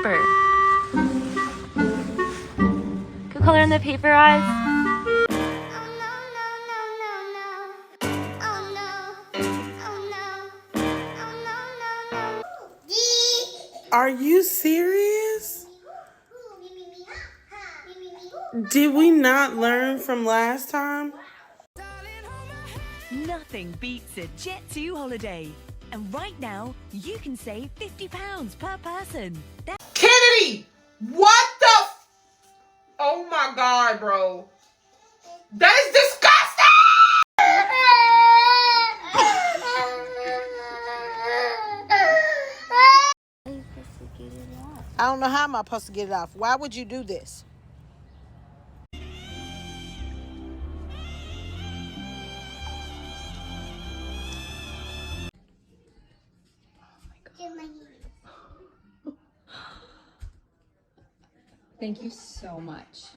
paper. Could color in the paper, eyes? Are you serious? Did we not learn from last time? Nothing beats a Jet2 holiday. And right now, you can save £50 per person. Kennedy! What the oh my god, bro. That is disgusting! I don't know how I'm supposed to get it off. Why would you do this? Thank you so much.